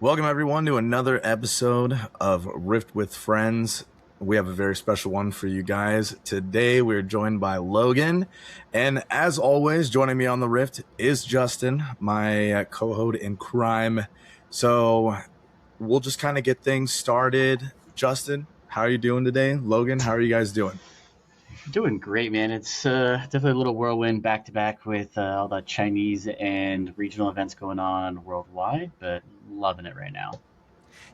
Welcome everyone to another episode of Rift with Friends. We have a very special one for you guys. Today we're joined by Logan, and as always, joining me on the Rift is Justin, my co-host in crime. So we'll just kind of get things started. Justin, how are you doing today? Logan, how are you guys doing? Doing great, man. It's definitely a little whirlwind back to back with all the Chinese and regional events going on worldwide, but loving it right now.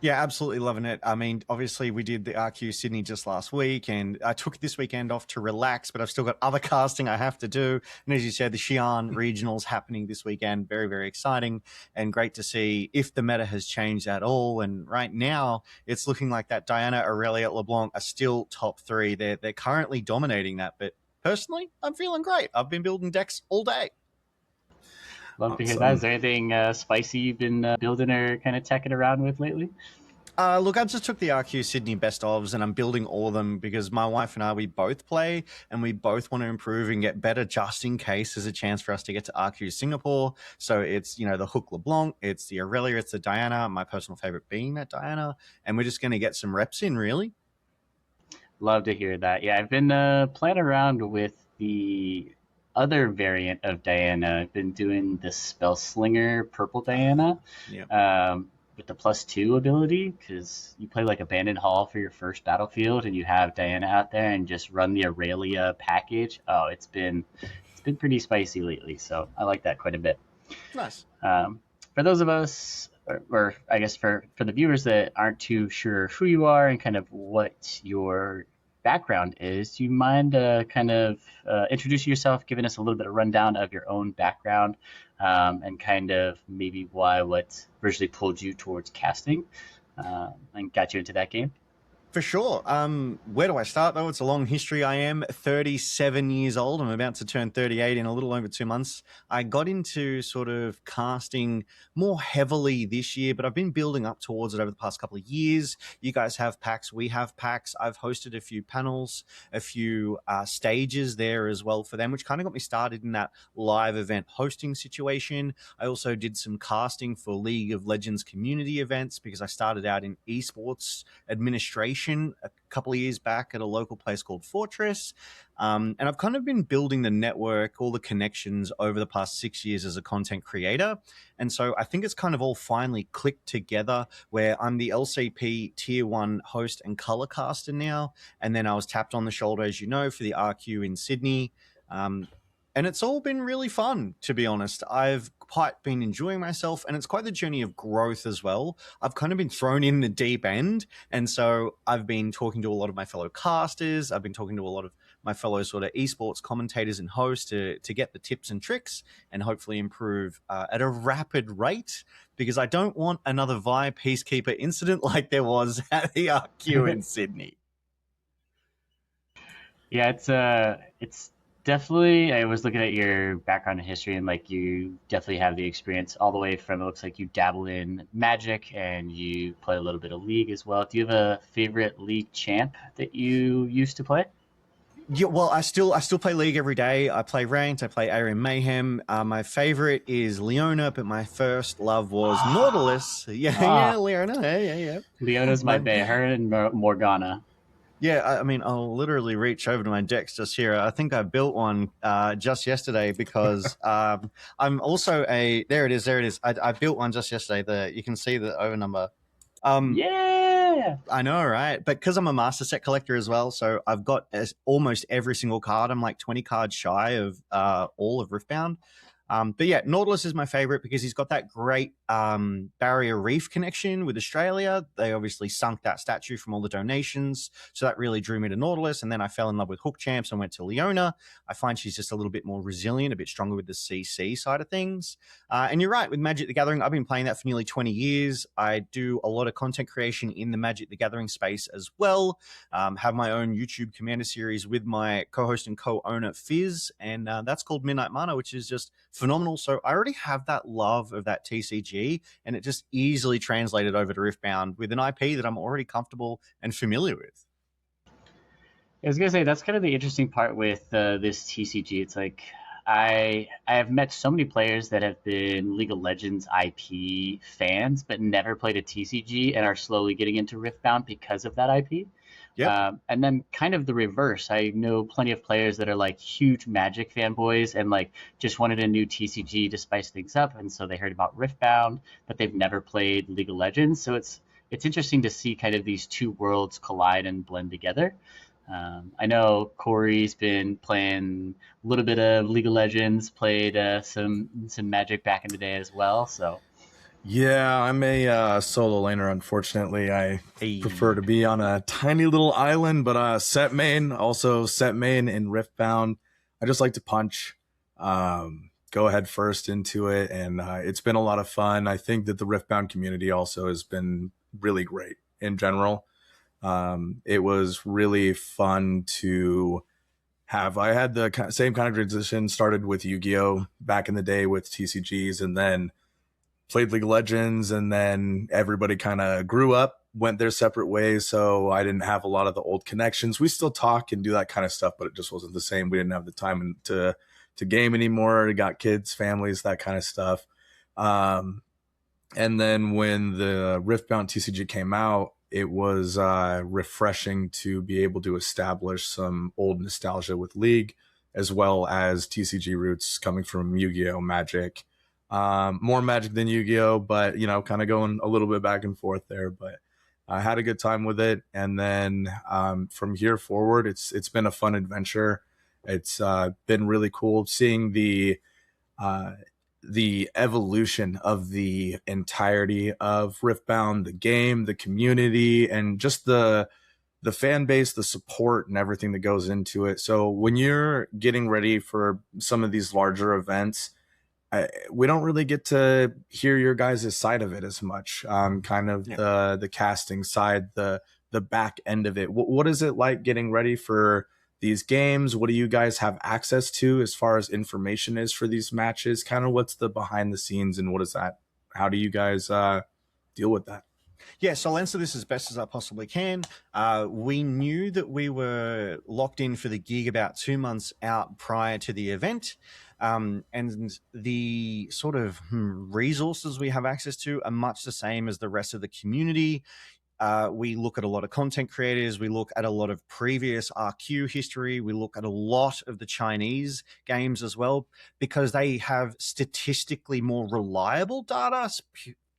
Yeah, absolutely loving it. I mean, obviously we did the RQ Sydney just last week, and I took this weekend off to relax, but I've still got other casting I have to do. And as you said, the Xi'an regionals happening this weekend. Very, very exciting and great to see if the meta has changed at all. And right now it's looking like that Diana, Aurelia, LeBlanc are still top three. They're currently dominating that. But personally, I'm feeling great. I've been building decks all day. Love to hear that. Is there anything spicy you've been building or kind of teching around with lately? Look, I just took the RQ Sydney best ofs and I'm building all of them because my wife and I, we both play and we both want to improve and get better just in case there's a chance for us to get to RQ Singapore. So it's, the Hook LeBlanc, it's the Aurelia, it's the Diana, my personal favorite being that Diana. And we're just going to get some reps in, really. Love to hear that. Yeah, I've been playing around with the other variant of Diana. I've been doing the Spell Slinger Purple Diana. Yeah. With the +2 ability, because you play like Abandoned Hall for your first battlefield and you have Diana out there and just run the Aurelia package. Oh, it's been pretty spicy lately, so I like that quite a bit. Nice. For those of us, or I guess for the viewers that aren't too sure who you are and kind of what your background is, do you mind kind of introducing yourself, giving us a little bit of rundown of your own background, and kind of maybe what originally pulled you towards casting and got you into that game? For sure. Where do I start, though? It's a long history. I am 37 years old. I'm about to turn 38 in a little over 2 months. I got into sort of casting more heavily this year, but I've been building up towards it over the past couple of years. You guys have packs. We have packs. I've hosted a few panels, a few stages there as well for them, which kind of got me started in that live event hosting situation. I also did some casting for League of Legends community events because I started out in esports administration a couple of years back at a local place called Fortress. And I've kind of been building the network, all the connections over the past 6 years as a content creator. And so I think it's kind of all finally clicked together where I'm the LCP tier 1 host and color caster now. And then I was tapped on the shoulder, as you know, for the RQ in Sydney. And it's all been really fun, to be honest. I've quite been enjoying myself, and it's quite the journey of growth as well. I've kind of been thrown in the deep end, and so I've been talking to a lot of my fellow casters. I've been talking to a lot of my fellow sort of esports commentators and hosts to get the tips and tricks and hopefully improve at a rapid rate, because I don't want another Vi Peacekeeper incident like there was at the RQ in Sydney. Yeah, it's definitely. I was looking at your background and history, and like you definitely have the experience all the way from. It looks like you dabble in Magic and you play a little bit of League as well. Do you have a favorite League champ that you used to play? Yeah, well, I still play League every day. I play Ranked. I play Arian Mayhem. My favorite is Leona, but my first love was Nautilus. Yeah, Leona. Yeah. Leona's my bae. Her and Morgana. Yeah, I mean, I'll literally reach over to my decks just here. I think I built one just yesterday because I'm also there it is. I built one just yesterday. You can see the over number. Yeah, I know, right? But because I'm a master set collector as well, so I've got almost every single card. I'm like 20 cards shy of all of Riftbound. But yeah, Nautilus is my favorite because he's got that great barrier reef connection with Australia. They obviously sunk that statue from all the donations. So that really drew me to Nautilus. And then I fell in love with Hook Champs and went to Leona. I find she's just a little bit more resilient, a bit stronger with the CC side of things. And you're right, with Magic the Gathering, I've been playing that for nearly 20 years. I do a lot of content creation in the Magic the Gathering space as well. Have my own YouTube Commander series with my co-host and co-owner Fizz. And that's called Midnight Mana, which is just phenomenal. So I already have that love of that TCG, and it just easily translated over to Riftbound with an IP that I'm already comfortable and familiar with. I was gonna say that's kind of the interesting part with this TCG. It's like I have met so many players that have been League of Legends IP fans, but never played a TCG and are slowly getting into Riftbound because of that IP. Yep. And then kind of the reverse. I know plenty of players that are like huge Magic fanboys and like just wanted a new TCG to spice things up, and so they heard about Riftbound, but they've never played League of Legends. So it's interesting to see kind of these two worlds collide and blend together. I know Corey's been playing a little bit of League of Legends, played some Magic back in the day as well. So Yeah, I'm a solo laner. Unfortunately, I prefer to be on a tiny little island, but set main, also set main in Riftbound. I just like to punch, go ahead first into it, and it's been a lot of fun. I think that the Riftbound community also has been really great in general. It was really fun to have. I had the same kind of transition, started with Yu-Gi-Oh back in the day with TCGs, and then played League of Legends, and then everybody kind of grew up, went their separate ways. So I didn't have a lot of the old connections. We still talk and do that kind of stuff, but it just wasn't the same. We didn't have the time to game anymore. We got kids, families, that kind of stuff. And then when the Riftbound TCG came out, it was refreshing to be able to establish some old nostalgia with League, as well as TCG roots coming from Yu-Gi-Oh, Magic. More Magic than Yu-Gi-Oh, but kind of going a little bit back and forth there. But I had a good time with it, and then from here forward, it's been a fun adventure. It's been really cool seeing the evolution of the entirety of Riftbound, the game, the community, and just the fan base, the support, and everything that goes into it. So when you're getting ready for some of these larger events, we don't really get to hear your guys' side of it as much. Kind of the casting side, the back end of it. What is it like getting ready for these games? What do you guys have access to as far as information is for these matches? Kind of what's the behind the scenes, and what is that? How do you guys deal with that? Yeah, so I'll answer this as best as I possibly can. We knew that we were locked in for the gig about 2 months out prior to the event. And the sort of resources we have access to are much the same as the rest of the community. We look at a lot of content creators. We look at a lot of previous RQ history. We look at a lot of the Chinese games as well, because they have statistically more reliable data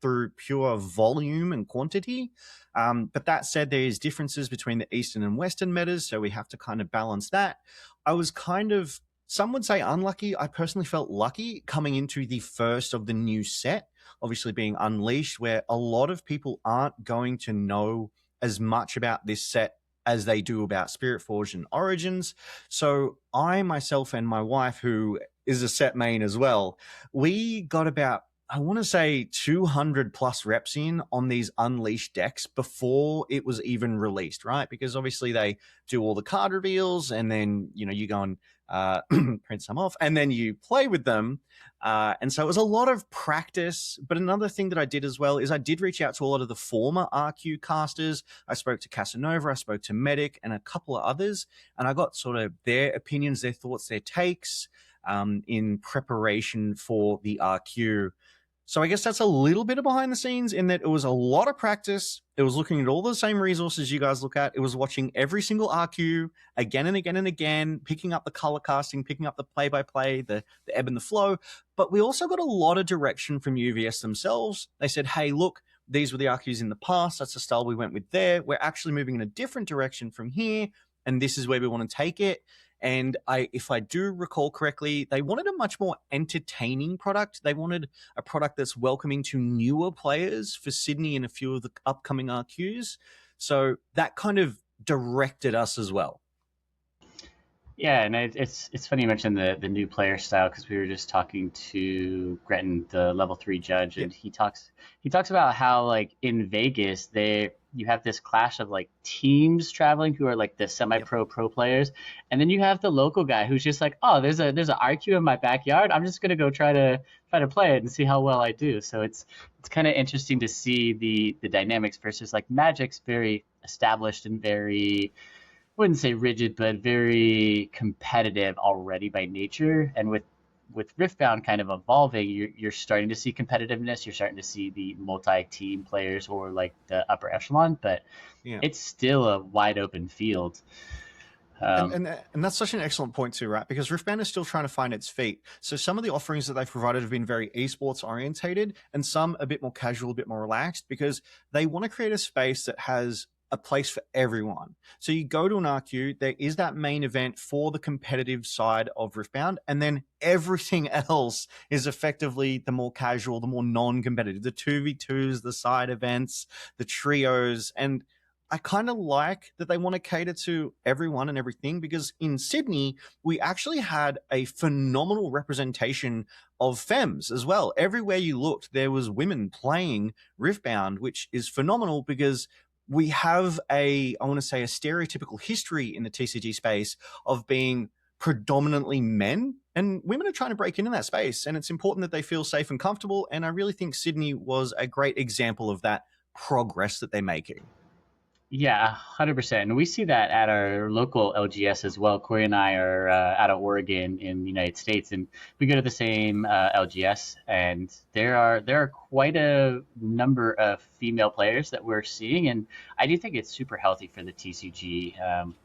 through pure volume and quantity. But that said, there is differences between the Eastern and Western metas, so we have to kind of balance that. I was kind of, some would say unlucky. I personally felt lucky coming into the first of the new set, obviously being Unleashed, where a lot of people aren't going to know as much about this set as they do about Spiritforge and Origins. So I, myself, and my wife, who is a set main as well, we got about, I want to say 200 plus reps in on these Unleashed decks before it was even released, right? Because obviously they do all the card reveals, and then, you go and print some off, and then you play with them. And so it was a lot of practice. But another thing that I did as well is I did reach out to a lot of the former RQ casters. I spoke to Casanova, I spoke to Medic, and a couple of others, and I got sort of their opinions, their thoughts, their takes in preparation for the RQ. So I guess that's a little bit of behind the scenes, in that it was a lot of practice. It was looking at all the same resources you guys look at. It was watching every single RQ again and again and again, picking up the color casting, picking up the play-by-play, the ebb and the flow. But we also got a lot of direction from UVS themselves. They said, hey, look, these were the RQs in the past. That's the style we went with there. We're actually moving in a different direction from here, and this is where we want to take it. And if I do recall correctly, they wanted a much more entertaining product. They wanted a product that's welcoming to newer players for Sydney and a few of the upcoming RQs. So that kind of directed us as well. Yeah, and it's funny you mentioned the new player style, because we were just talking to Gretton, the level 3 judge, and he talks about how, like, in Vegas you have this clash of like teams traveling who are like the semi-pro pro players, and then you have the local guy who's just like, oh, there's an RQ in my backyard, I'm just gonna go try to play it and see how well I do. So it's kind of interesting to see the dynamics versus like Magic's very established and very wouldn't say rigid, but very competitive already by nature. And with Riftbound kind of evolving, you're starting to see competitiveness. You're starting to see the multi-team players or like the upper echelon, but Yeah. it's still a wide open field. And that's such an excellent point too, right? Because Riftband is still trying to find its feet. So some of the offerings that they've provided have been very esports orientated, and some a bit more casual, a bit more relaxed, because they want to create a space that has a place for everyone. So you go to an RQ, there is that main event for the competitive side of Riftbound, and then everything else is effectively the more casual, the more non-competitive, the 2v2s, the side events, the trios, and I kind of like that they want to cater to everyone and everything, because in Sydney, we actually had a phenomenal representation of femmes as well. Everywhere you looked, there was women playing Riftbound, which is phenomenal because we have I want to say, a stereotypical history in the TCG space of being predominantly men, and women are trying to break into that space. And it's important that they feel safe and comfortable. And I really think Sydney was a great example of that progress that they're making. Yeah, 100%. And we see that at our local LGS as well. Corey and I are out of Oregon in the United States, and we go to the same LGS. And there are quite a number of female players that we're seeing, and I do think it's super healthy for the TCG.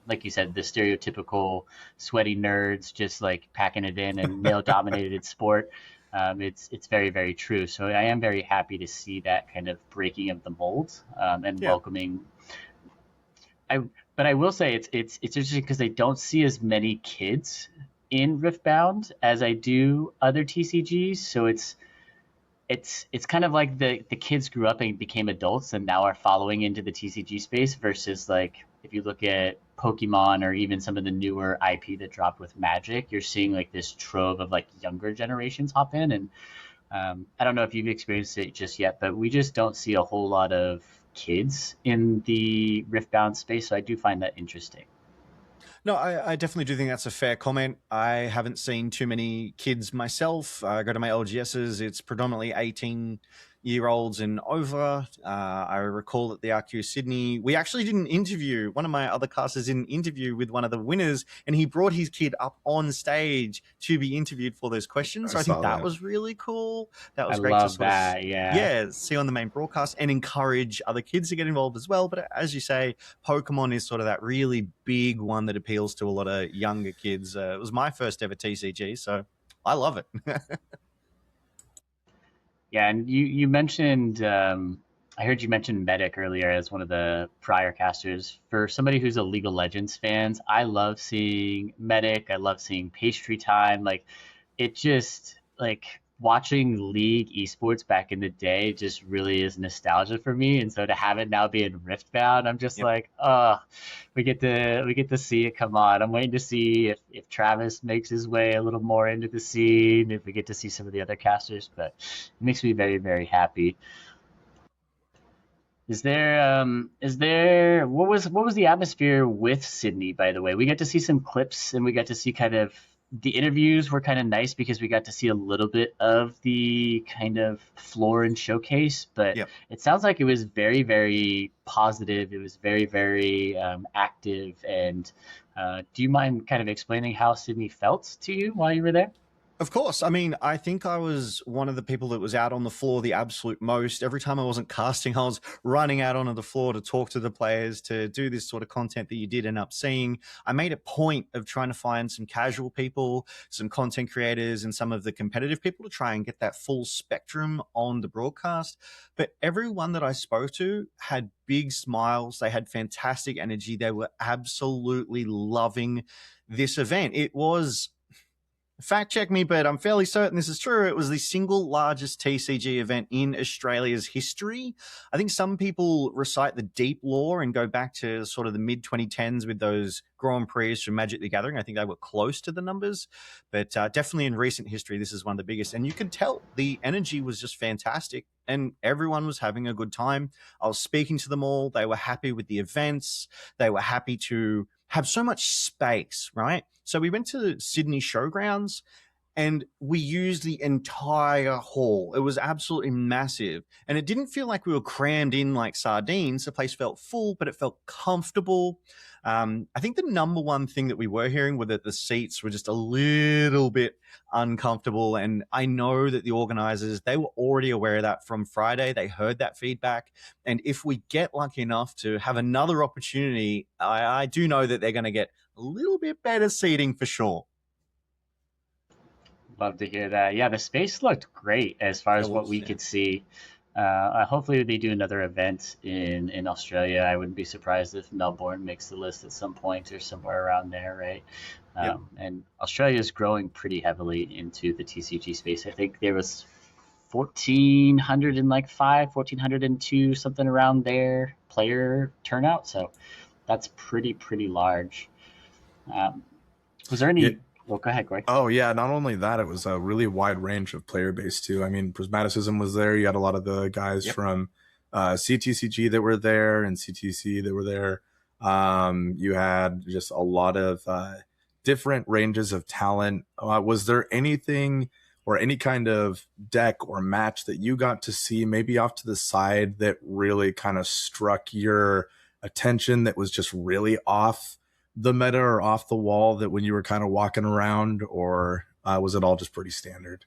Like you said, the stereotypical sweaty nerds just like packing it in and male dominated sport. It's very very true. So I am very happy to see that kind of breaking of the mold and Yeah. welcoming. I but I will say it's interesting because I don't see as many kids in Riftbound as I do other TCGs. So it's kind of like the kids grew up and became adults and now are following into the TCG space versus like if you look at Pokemon or even some of the newer IP that dropped with Magic, you're seeing like this trove of like younger generations hop in. And I don't know if you've experienced it just yet, but we just don't see a whole lot of kids in the Riftbound space. So I do find that interesting. No, I definitely do think that's a fair comment. I haven't seen too many kids myself. I go to my LGSs, it's predominantly 18-year-olds and over. I recall at the RQ Sydney, we actually did an interview. One of my other casters did an interview with one of the winners, and he brought his kid up on stage to be interviewed for those questions. So I think saw that that. was really cool. That I was great to love sort of that. Yeah. see on the main broadcast and encourage other kids to get involved as well. But as you say, Pokemon is sort of that really big one that appeals to a lot of younger kids. It was my first ever TCG, so I love it. Yeah. And you mentioned, I heard you mention Medic earlier as one of the prior casters. For somebody who's a League of Legends fans, I love seeing Medic. I love seeing Pastry Time. Like it just like watching League esports back in the day just really is nostalgia for me. And so to have it now be in Riftbound, I'm just Yep. like, oh, we get to see it come on. I'm waiting to see if Travis makes his way a little more into the scene, if we get to see some of the other casters, but it makes me very, very happy. Is there what was the atmosphere with Sydney, by the way? We got to see some clips and we got to see kind of the interviews were kind of nice because we got to see a little bit of the kind of floor and showcase, but Yep. it sounds like it was very, very positive. It was very, very active. And do you mind kind of explaining how Sydney felt to you while you were there? Of course. I mean, I think I was one of the people that was out on the floor the absolute most. Every time I wasn't casting, I was running out onto the floor to talk to the players, to do this sort of content that you did end up seeing. I made a point of trying to find some casual people, some content creators, and some of the competitive people to try and get that full spectrum on the broadcast. But everyone that I spoke to had big smiles. They had fantastic energy. They were absolutely loving this event. It was, fact check me, but I'm fairly certain this is true. It was the single largest TCG event in Australia's history. I think some people recite the deep lore and go back to sort of the mid 2010s with those Grand Prix from Magic the Gathering. I think they were close to the numbers, but definitely in recent history, this is one of the biggest. And you could tell the energy was just fantastic and everyone was having a good time. I was speaking to them all. They were happy with the events. They were happy to have so much space, right? So we went to Sydney Showgrounds, and we used the entire hall. It was absolutely massive, and it didn't feel like we were crammed in like sardines. The place felt full, but it felt comfortable. I think the number one thing that we were hearing was that the seats were just a little bit uncomfortable, and I know that the organizers, they were already aware of that from Friday. They heard that feedback, and if we get lucky enough to have another opportunity, I do know that they're going to get a little bit better seating for sure. Love to hear that. Yeah, the space looked great as far as what we could see. Hopefully they do another event in Australia. I wouldn't be surprised if Melbourne makes the list at some point or somewhere around there, right? Yep. And Australia is growing pretty heavily into the TCG space. I think there was 1,405, 1,402, something around there player turnout. So that's pretty large. Was there any? Yeah. Well, go ahead, Corey. Oh yeah, not only that, it was a really wide range of player base too. I mean, Prismaticism was there. You had a lot of the guys from CTCG that were there and CTC that were there. You had just a lot of different ranges of talent. Was there anything or any kind of deck or match that you got to see maybe off to the side that really kind of struck your attention that was just really off the meta or off the wall, that when you were kind of walking around, or was it all just pretty standard?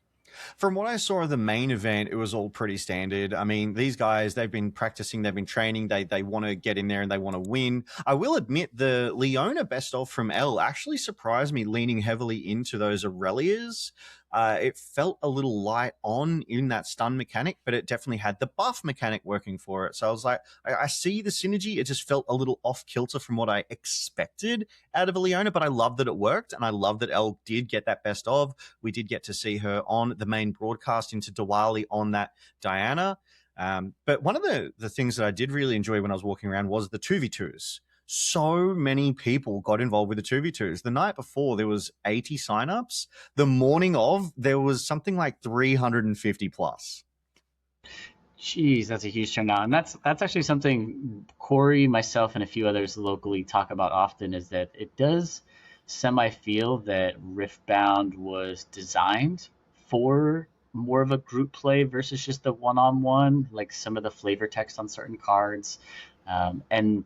From what I saw of the main event, it was all pretty standard. I mean, these guys, they've been practicing, they've been training, they want to get in there and they want to win. I will admit the Leona best of from L actually surprised me, leaning heavily into those Aurelias. It felt a little light on in that stun mechanic, but it definitely had the buff mechanic working for it. So I was like, I see the synergy. It just felt a little off kilter from what I expected out of a Leona, but I love that it worked, and I love that Elle did get that best of. We did get to see her on the main broadcast into Diwali on that Diana. But one of the things that I did really enjoy when I was walking around was the 2v2s. So many people got involved with the 2v2s. The night before, there was 80 signups. The morning of, there was something like 350 plus. Jeez, that's a huge turnout, and that's actually something Corey, myself, and a few others locally talk about often. Is that it does semi feel that Riftbound was designed for more of a group play versus just the one-on-one, like some of the flavor text on certain cards, and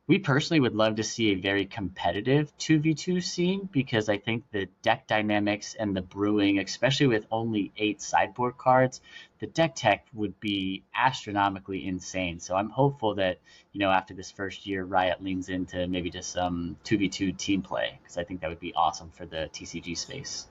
we personally would love to see a very competitive 2v2 scene, because I think the deck dynamics and the brewing, especially with only 8 sideboard cards, the deck tech would be astronomically insane. So I'm hopeful that, after this first year, Riot leans into maybe just some 2v2 team play, because I think that would be awesome for the TCG space.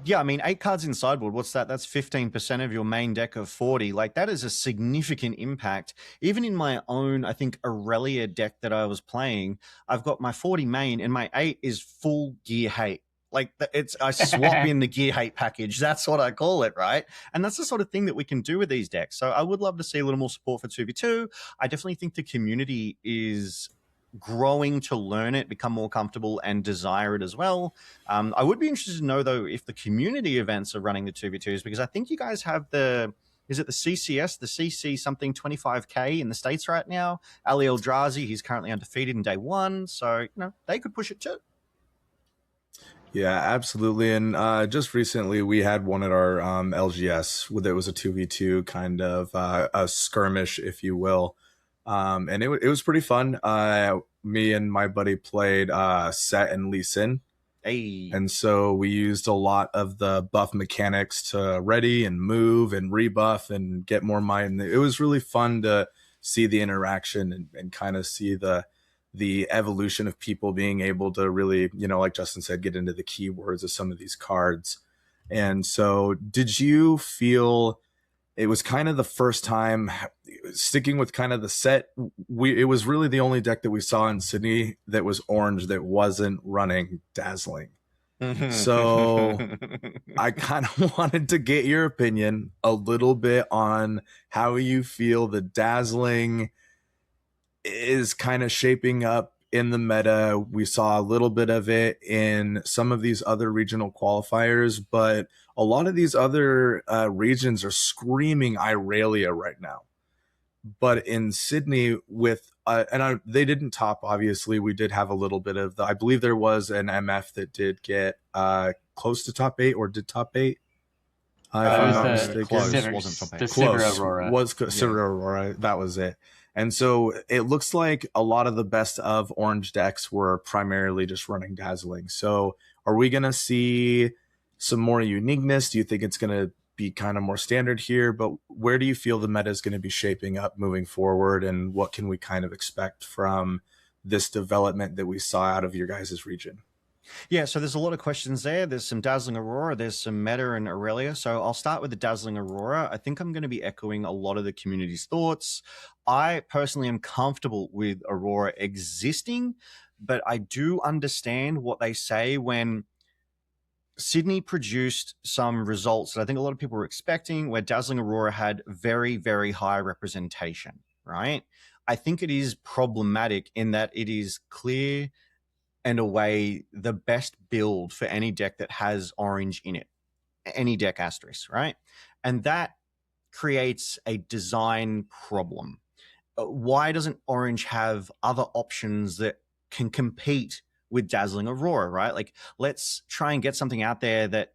Yeah, I mean, 8 cards in sideboard, what's that? That's 15% of your main deck of 40. Like, that is a significant impact. Even in my own, I think, Aurelia deck that I was playing, I've got my 40 main, and my 8 is full gear hate. Like, I swap in the gear hate package. That's what I call it, right? And that's the sort of thing that we can do with these decks. So I would love to see a little more support for 2v2. I definitely think the community is growing to learn it, become more comfortable, and desire it as well. I would be interested to know, though, if the community events are running the 2v2s, because I think you guys have is it the CCS, the CC something 25K in the States right now? Ali Eldrazi, he's currently undefeated in day one, so they could push it too. Yeah, absolutely. And just recently we had one at our LGS where it was a 2v2 kind of a skirmish, if you will. And it was pretty fun. Me and my buddy played Set and Lee Sin. Hey. And so we used a lot of the buff mechanics to ready and move and rebuff and get more mind. It was really fun to see the interaction and kind of see the evolution of people being able to really, like Justin said, get into the keywords of some of these cards. And so did you feel it was kind of the first time, sticking with kind of the set, it was really the only deck that we saw in Sydney that was orange that wasn't running Dazzling. So I kind of wanted to get your opinion a little bit on how you feel the Dazzling is kind of shaping up in the meta. We saw a little bit of it in some of these other regional qualifiers, but a lot of these other regions are screaming Irelia right now. But in Sydney, they didn't top, obviously. We did have a little bit of I believe there was an MF that did get close to top 8 or did top 8. If It I'm was not the mistaken. Close, Sivir, wasn't top 8. the Sivir Close Aurora. was Sivir Aurora. That was it. And so it looks like a lot of the best of orange decks were primarily just running Dazzling. So are we going to see some more uniqueness? Do you think it's going to be kind of more standard here? But where do you feel the meta is going to be shaping up moving forward? And what can we kind of expect from this development that we saw out of your guys' region? Yeah, so there's a lot of questions there. There's some Dazzling Aurora, there's some Meta and Aurelia. So I'll start with the Dazzling Aurora. I think I'm going to be echoing a lot of the community's thoughts. I personally am comfortable with Aurora existing, but I do understand what they say when Sydney produced some results that I think a lot of people were expecting, where Dazzling Aurora had very, very high representation, right? I think it is problematic in that it is clear and away the best build for any deck that has orange in it, any deck asterisk, right? And that creates a design problem. Why doesn't orange have other options that can compete with Dazzling Aurora, right? Like, let's try and get something out there that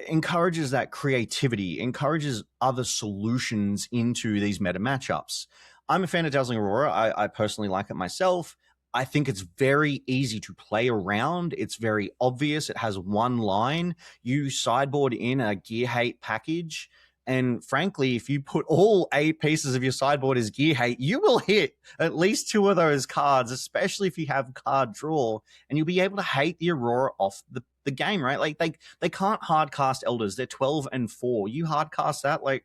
encourages that creativity, encourages other solutions into these meta matchups. I'm a fan of Dazzling Aurora. I personally like it myself. I think it's very easy to play around. It's very obvious. It has one line. You sideboard in a Gear Hate package. And frankly, if you put all 8 pieces of your sideboard as Gear Hate, you will hit at least 2 of those cards, especially if you have card draw, and you'll be able to hate the Aurora off the game, right? Like they can't hard cast Elders. They're 12 and 4. You hard cast that, like,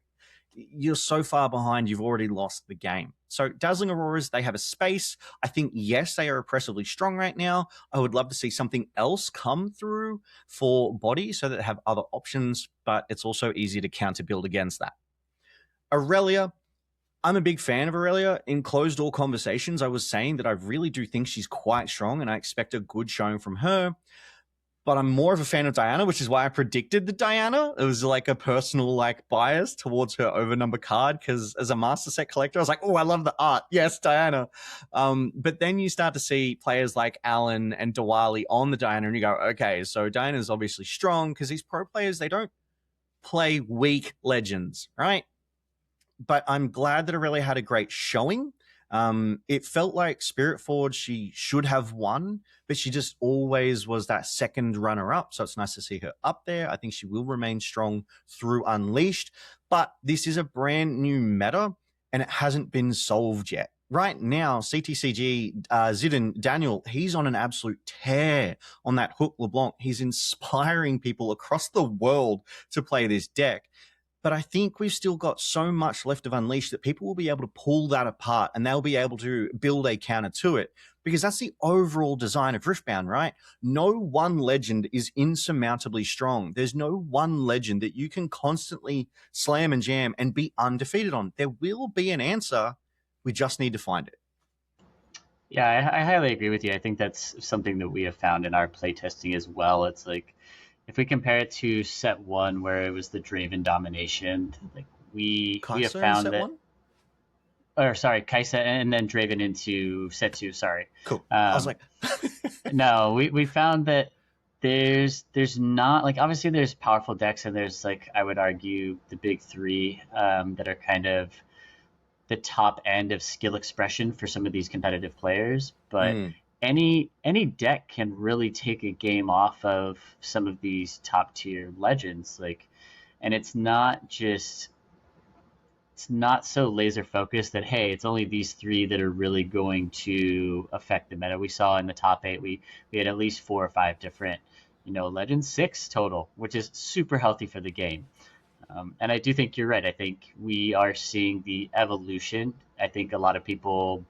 you're so far behind, you've already lost the game. So Dazzling Auroras, they have a space. I think, yes, they are oppressively strong right now. I would love to see something else come through for body so that they have other options, but it's also easy to counter build against that. Aurelia, I'm a big fan of Aurelia. In closed door conversations, I was saying that I really do think she's quite strong and I expect a good showing from her. But I'm more of a fan of Diana, which is why I predicted the Diana. It was like a personal bias towards her overnumber card, because as a master set collector, I was like, oh, I love the art. Yes, Diana. But then you start to see players like Alan and Diwali on the Diana, and you go, okay, so Diana's obviously strong, because these pro players, they don't play weak legends, right? But I'm glad that Aurelia had a great showing. It felt like Spirit Forge, she should have won, but she just always was that second runner-up. So it's nice to see her up there. I think she will remain strong through Unleashed. But this is a brand new meta, and it hasn't been solved yet. Right now, CTCG, Zidane, Daniel, he's on an absolute tear on that Hook LeBlanc. He's inspiring people across the world to play this deck. But I think we've still got so much left of Unleashed that people will be able to pull that apart and they'll be able to build a counter to it, because that's the overall design of Riftbound, right? No one legend is insurmountably strong. There's no one legend that you can constantly slam and jam and be undefeated on. There will be an answer. We just need to find it. Yeah, I highly agree with you. I think that's something that we have found in our playtesting as well. It's like, if we compare it to set 1, where it was the Draven domination, like we have found that. One? Or sorry, Kaisa, and then Draven into set 2. Sorry. Cool. I was like, no, we found that there's not, like, obviously there's powerful decks, and there's, like, I would argue the big 3 that are kind of the top end of skill expression for some of these competitive players, but. Any deck can really take a game off of some of these top tier legends, and it's not so laser focused that, hey, it's only these 3 that are really going to affect the meta. We saw in the top 8, we had at least 4 or 5 different, legends, 6 total, which is super healthy for the game. And I do think you're right. I think we are seeing the evolution. I think a lot of people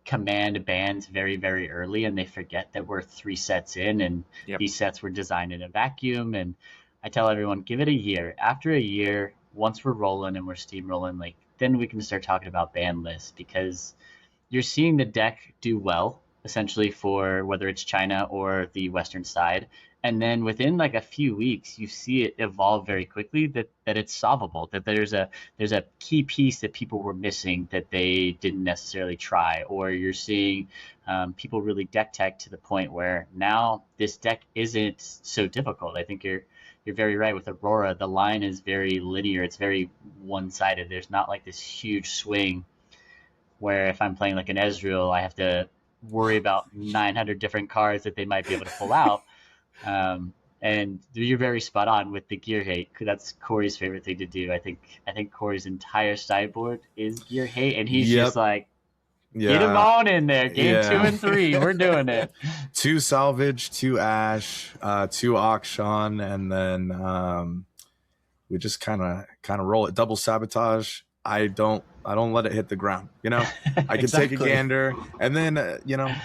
command bans very, very early, and they forget that we're 3 sets in, and these sets were designed in a vacuum. And I tell everyone, give it a year. After a year, once we're rolling and we're steamrolling, then we can start talking about ban lists, because you're seeing the deck do well. essentially for whether it's China or the Western side. And then within like a few weeks, you see it evolve very quickly that it's solvable, that there's a key piece that people were missing that they didn't necessarily try, or you're seeing people really deck tech to the point where now this deck isn't so difficult. I think you're very right with Aurora. The line is very linear. It's very one-sided. There's not like this huge swing where if I'm playing like an Ezreal, I have to worry about 900 different cards that they might be able to pull out. And you're very spot on with the gear hate. That's Corey's favorite thing to do. I think Corey's entire sideboard is gear hate, and he's just like, get him on in there. Game 2 and 3, we're doing it. 2 salvage, 2 ash, 2 auction, and then we just kind of roll it. Double sabotage. I don't let it hit the ground. I can take a gander, and then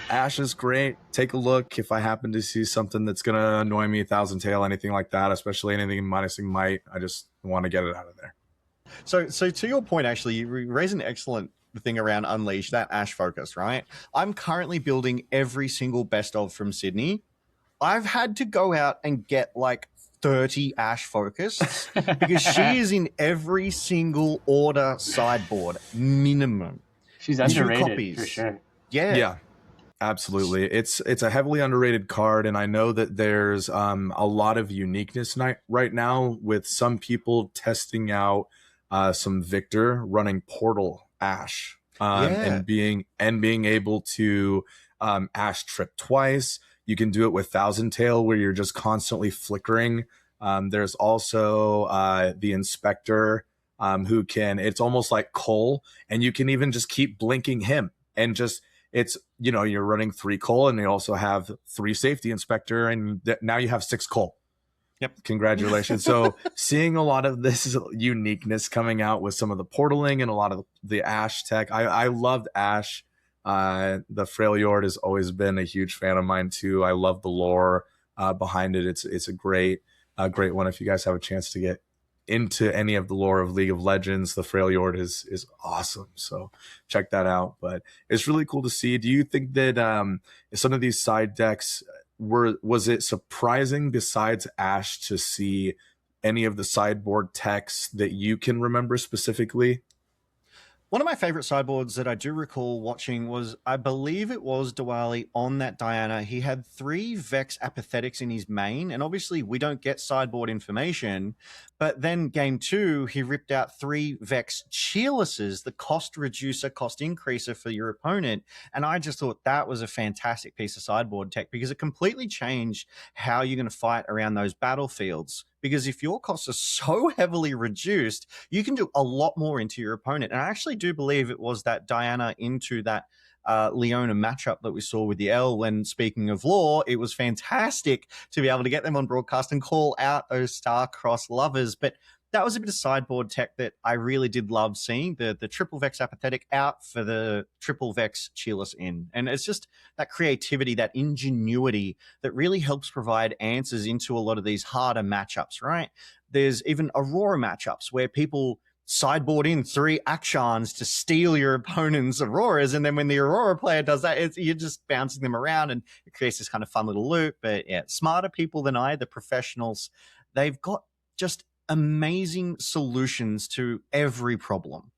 Ash is great. Take a look. If I happen to see something that's gonna annoy me, Thousand Tail, anything like that, especially anything minusing might, I just want to get it out of there. So to your point, actually, you raise an excellent thing around Unleash, that Ash focus, right? I'm currently building every single best of from Sydney. I've had to go out and get like 30 Ash focusts because she is in every single order sideboard minimum. She's underrated for sure. Yeah, absolutely. It's a heavily underrated card, and I know that there's a lot of uniqueness right now with some people testing out some Victor running Portal Ash and being able to Ash trip twice. You can do it with Thousand Tail where you're just constantly flickering. There's also the Inspector who it's almost like Cole, and you can even just keep blinking him and just you're running 3 Cole, and you also have 3 Safety Inspector, and now you have 6 Cole. Yep. Congratulations. So seeing a lot of this uniqueness coming out with some of the portaling and a lot of the Ash tech. I loved Ash. The Freljord has always been a huge fan of mine too. I love the lore behind it. It's a great one. If you guys have a chance to get into any of the lore of League of Legends, the Freljord is awesome. So check that out. But it's really cool to see. Do you think that some of these side decks was it surprising besides Ash to see any of the sideboard techs that you can remember specifically? One of my favorite sideboards that I do recall watching was, I believe it was Diwali on that Diana. He had 3 Vex Apathetics in his main, and obviously we don't get sideboard information, but then game 2, he ripped out 3 Vex Cheerlesses, the cost reducer, cost increaser for your opponent, and I just thought that was a fantastic piece of sideboard tech because it completely changed how you're going to fight around those battlefields. Because if your costs are so heavily reduced, you can do a lot more into your opponent. And I actually do believe it was that Diana into that Leona matchup that we saw with the L. When speaking of lore, it was fantastic to be able to get them on broadcast and call out those star-crossed lovers. But that was a bit of sideboard tech that I really did love seeing. The triple Vex Apathetic out for the triple Vex Cheerless in. And it's just that creativity, that ingenuity that really helps provide answers into a lot of these harder matchups, right? There's even Aurora matchups where people sideboard in 3 actions to steal your opponent's Auroras, and then when the Aurora player does that, you're just bouncing them around, and it creates this kind of fun little loop. But yeah, smarter people than I, the professionals, they've got just amazing solutions to every problem.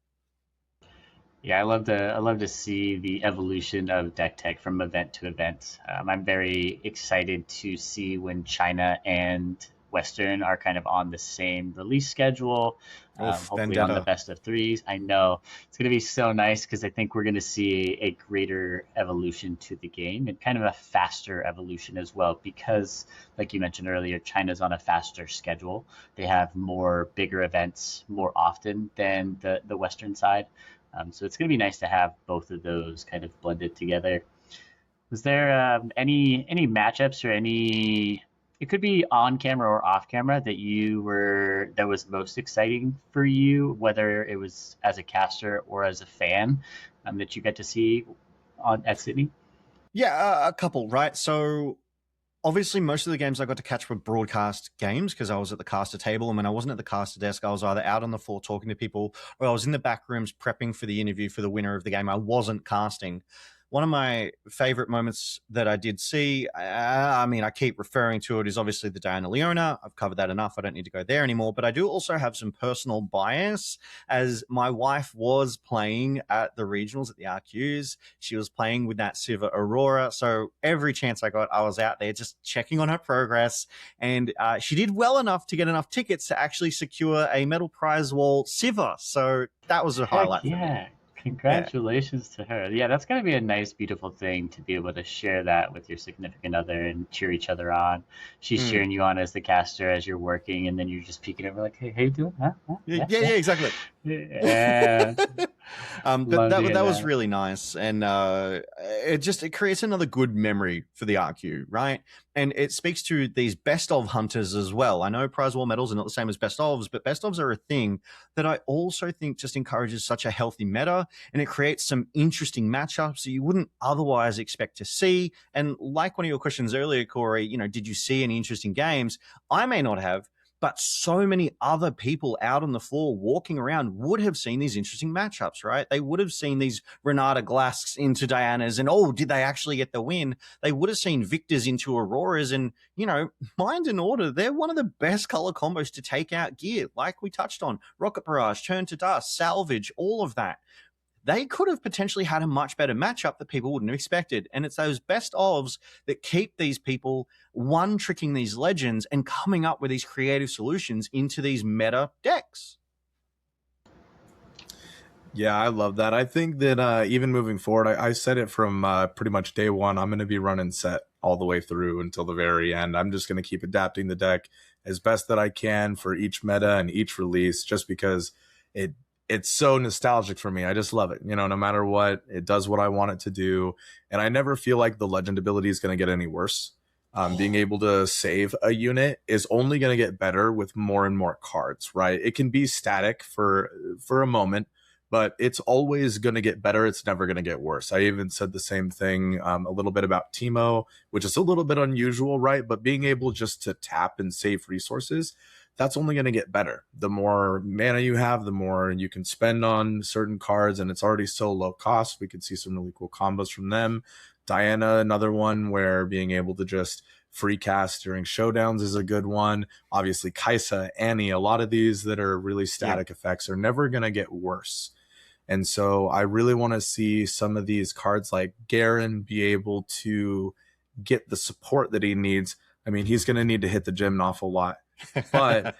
Yeah, I love to see the evolution of deck tech from event to event. I'm very excited to see when China and Western are kind of on the same release schedule, hopefully on the best of 3s. I know it's going to be so nice because I think we're going to see a greater evolution to the game and kind of a faster evolution as well because, like you mentioned earlier, China's on a faster schedule. They have more bigger events more often than the Western side. So it's going to be nice to have both of those kind of blended together. Was there any matchups or any... It could be on camera or off camera that was most exciting for you, whether it was as a caster or as a fan, that you get to see at Sydney? Yeah, a couple, right? So obviously most of the games I got to catch were broadcast games because I was at the caster table, and when I wasn't at the caster desk, I was either out on the floor talking to people or I was in the back rooms prepping for the interview for the winner of the game. I wasn't casting. one of my favorite moments that I did see, I mean, I keep referring to it, is obviously the Diana Leona. I've covered that enough. I don't need to go there anymore. But I do also have some personal bias, as my wife was playing at the regionals at the RQs. She was playing with that Siva Aurora. So every chance I got, I was out there just checking on her progress. And she did well enough to get enough tickets to actually secure a medal prize wall Siva. So that was a highlight for me. Yeah. Congratulations to her. Yeah, that's going to be a nice, beautiful thing to be able to share that with your significant other and cheer each other on. She's cheering you on as the caster as you're working, and then you're just peeking over like, hey, how you doing? Huh? Yeah, exactly. Yeah. That was really nice, and it creates another good memory for the RQ, right? And it speaks to these best of hunters as well. I know prize wall medals are not the same as best ofs, but best ofs are a thing that I also think just encourages such a healthy meta, and it creates some interesting matchups that you wouldn't otherwise expect to see. And like one of your questions earlier, Corey, did you see any interesting games? I may not have, but so many other people out on the floor walking around would have seen these interesting matchups, right? They would have seen these Renata Glasks into Dianas, and did they actually get the win? They would have seen Victors into Auroras, and Mind and Order, they're one of the best color combos to take out gear, like we touched on. Rocket Barrage, Turn to Dust, Salvage, all of that. They could have potentially had a much better matchup that people wouldn't have expected. And it's those best ofs that keep these people one-tricking these legends and coming up with these creative solutions into these meta decks. Yeah, I love that. I think that even moving forward, I said it from pretty much day one, I'm going to be running set all the way through until the very end. I'm just going to keep adapting the deck as best that I can for each meta and each release, just because it's so nostalgic for me. I just love it. No matter what, it does what I want it to do. And I never feel like the legend ability is going to get any worse. Being able to save a unit is only going to get better with more and more cards, right? It can be static for a moment, but it's always going to get better. It's never going to get worse. I even said the same thing a little bit about Teemo, which is a little bit unusual, right? But being able just to tap and save resources, that's only going to get better. The more mana you have, the more you can spend on certain cards, and it's already so low cost. We could see some really cool combos from them. Diana, another one where being able to just free cast during showdowns is a good one. Obviously, Kaisa, Annie, a lot of these that are really static effects are never going to get worse. And so I really want to see some of these cards like Garen be able to get the support that he needs. I mean, he's going to need to hit the gym an awful lot. But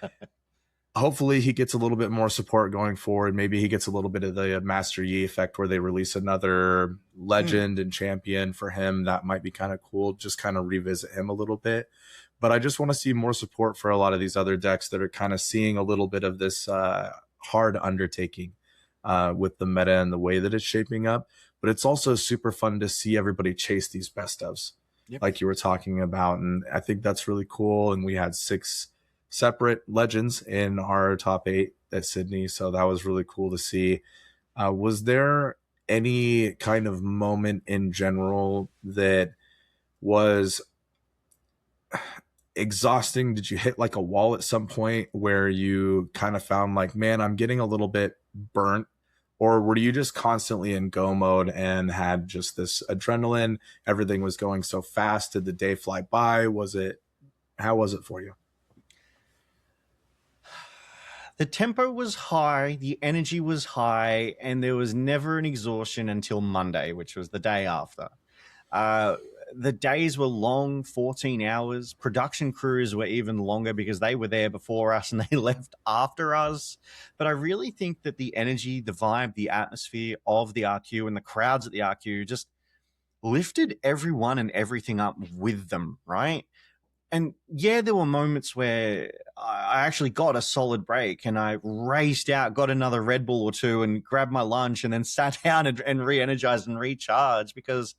hopefully he gets a little bit more support going forward. Maybe he gets a little bit of the Master Yi effect where they release another legend and champion for him. That might be kind of cool. Just kind of revisit him a little bit. But I just want to see more support for a lot of these other decks that are kind of seeing a little bit of this hard undertaking with the meta and the way that it's shaping up. But it's also super fun to see everybody chase these best ofs, like you were talking about. And I think that's really cool. And we had 6 separate legends in our top 8 at Sydney, so that was really cool to see. Was there any kind of moment in general that was exhausting? Did you hit like a wall at some point where you kind of found like, man, I'm getting a little bit burnt? Or were you just constantly in go mode and had just this adrenaline? Everything was going so fast. Did the day fly by? How was it for you? The tempo was high, the energy was high, and there was never an exhaustion until Monday, which was the day after. The days were long, 14 hours. Production crews were even longer because they were there before us and they left after us. But I really think that the energy, the vibe, the atmosphere of the RQ and the crowds at the RQ just lifted everyone and everything up with them, right? And yeah, there were moments where I actually got a solid break and I raced out, got another Red Bull or two and grabbed my lunch and then sat down and re-energized and recharged, because